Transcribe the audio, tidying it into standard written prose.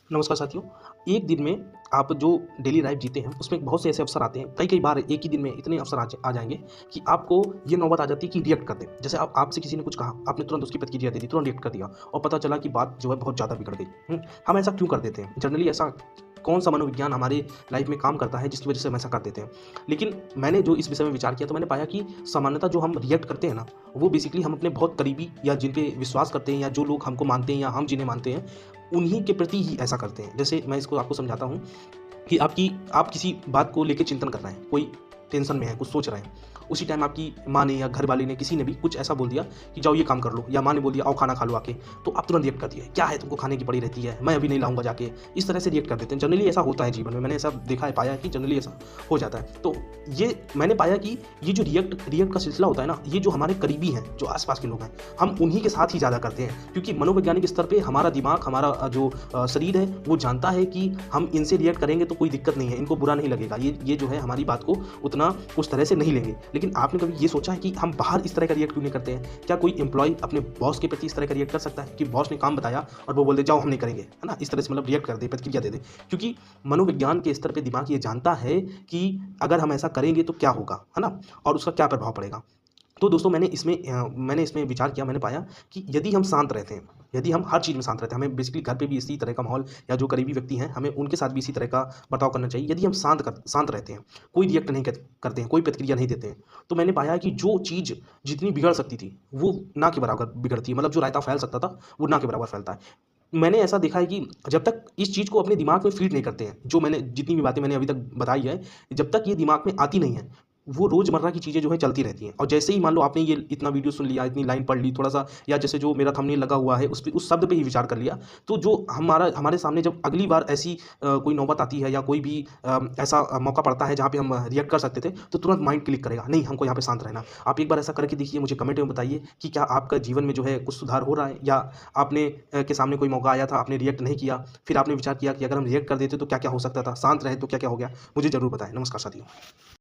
नमस्कार साथियों। एक दिन में आप जो डेली लाइफ जीते हैं, उसमें बहुत से ऐसे अवसर आते हैं। कई-कई बार एक ही दिन में इतने अवसर आ जाएँगे कि आपको ये नौबत आ जाती है कि रिएक्ट कर दें। जैसे आपसे किसी ने कुछ कहा, आपने तुरंत उसकी प्रतिक्रिया दे दी, तुरंत रिएक्ट कर दिया और पता चला कि बात जो है बहुत ज़्यादा बिगड़ गई। हम ऐसा क्यों कर देते हैं? जनरली ऐसा कौन-सा मनोविज्ञान हमारे लाइफ में काम करता है जिसकी वज़ह से हम ऐसा कर देते हैं? लेकिन मैंने जो इस विषय में विचार किया तो मैंने पाया कि सामान्यतः जो हम रिएक्ट करते हैं ना, वो बेसिकली हम अपने बहुत करीबी या जिन पे विश्वास करते हैं या जो लोग हमको मानते हैं या हम जिन्हें मानते हैं, उन्हीं के प्रति ही ऐसा करते हैं। जैसे मैं इसको आपको समझाता हूँ कि आप किसी बात को लेके चिंतन कर रहे हैं, कोई टेंशन में है, कुछ सोच रहे हैं। उसी टाइम आपकी माँ ने या घर वाले ने किसी ने भी कुछ ऐसा बोल दिया कि जाओ ये काम कर लो, या माँ ने बोल दिया आओ खाना खा लो आके, तो आप तुरंत रिएक्ट कर दिए, क्या है तुमको खाने की पड़ी रहती है, मैं अभी नहीं लाऊँगा जाके। इस तरह से रिएक्ट कर देते हैं। जनरली ऐसा होता है जीवन में, मैंने ऐसा देखा है, पाया है कि जनरली ऐसा हो जाता है। तो ये मैंने पाया कि ये जो रिएक्ट रिएक्ट का सिलसिला होता है ना, ये जो हमारे करीबी हैं, जो आस-पास के लोग हैं, हम उन्हीं के साथ ही ज़्यादा करते हैं। क्योंकि मनोवैज्ञानिक स्तर पे हमारा दिमाग, हमारा जो शरीर है, वो जानता है कि हम इनसे रिएक्ट करेंगे तो कोई दिक्कत नहीं है, इनको बुरा नहीं लगेगा। ये जो है हमारी बात को उतना उस तरह से नहीं लेंगे। लेकिन आपने कभी ये सोचा है कि हम बाहर इस तरह का रिएक्ट क्यों नहीं करते हैं? क्या कोई एम्प्लॉयी अपने बॉस के प्रति इस तरह का रिएक्ट कर सकता है कि बॉस ने काम बताया और वो बोल दे जाओ हम नहीं करेंगे, है ना? इस तरह से मतलब रिएक्ट कर दे, प्रतिक्रिया दे दे। क्योंकि मनोविज्ञान के स्तर पे दिमाग ये जानता है कि अगर हम ऐसा करेंगे तो क्या होगा, है ना? और उसका क्या प्रभाव पड़ेगा। तो दोस्तों मैंने इसमें विचार किया, मैंने पाया कि यदि हम शांत रहते हैं, यदि हम हर चीज़ में शांत रहते हैं, हमें बेसिकली घर पे भी इसी तरह का माहौल या जो करीबी व्यक्ति हैं, हमें उनके साथ भी इसी तरह का बर्ताव करना चाहिए। यदि हम शांत रहते हैं, कोई रिएक्ट नहीं करते हैं, कोई प्रतिक्रिया नहीं देते हैं, तो मैंने पाया है कि जो चीज़ जितनी बिगड़ सकती थी, वो ना के बराबर बिगड़ती है। मतलब जो रायता फैल सकता था, वो ना के बराबर फैलता है। मैंने ऐसा देखा है कि जब तक इस चीज़ को अपने दिमाग में फ़ीड नहीं करते हैं, जो मैंने जितनी भी बातें मैंने अभी तक बताई है, जब तक ये दिमाग में आती नहीं है, वो रोज़मर्रा की चीज़ें जो है चलती रहती हैं। और जैसे ही मान लो आपने ये इतना वीडियो सुन लिया, इतनी लाइन पढ़ ली, थोड़ा-सा या जैसे जो मेरा थंबनेल लगा हुआ है, उस शब्द पे ही विचार कर लिया, तो जो हमारे सामने जब अगली बार ऐसी कोई नौबत आती है या कोई भी ऐसा मौका पड़ता है जहाँ पे हम रिएक्ट कर सकते थे, तो तुरंत माइंड क्लिक करेगा, नहीं हमको यहाँ पे शांत रहना। आप एक बार ऐसा करके देखिए, मुझे कमेंट में बताइए कि क्या आपका जीवन में जो है कुछ सुधार हो रहा है, या आपने के सामने कोई मौका आया था, आपने रिएक्ट नहीं किया, फिर आपने विचार किया कि अगर हम रिएक्ट कर देते तो क्या-क्या हो सकता था, शांत रहे तो क्या-क्या हो गया? मुझे ज़रूर बताएँ। नमस्कार साथियों।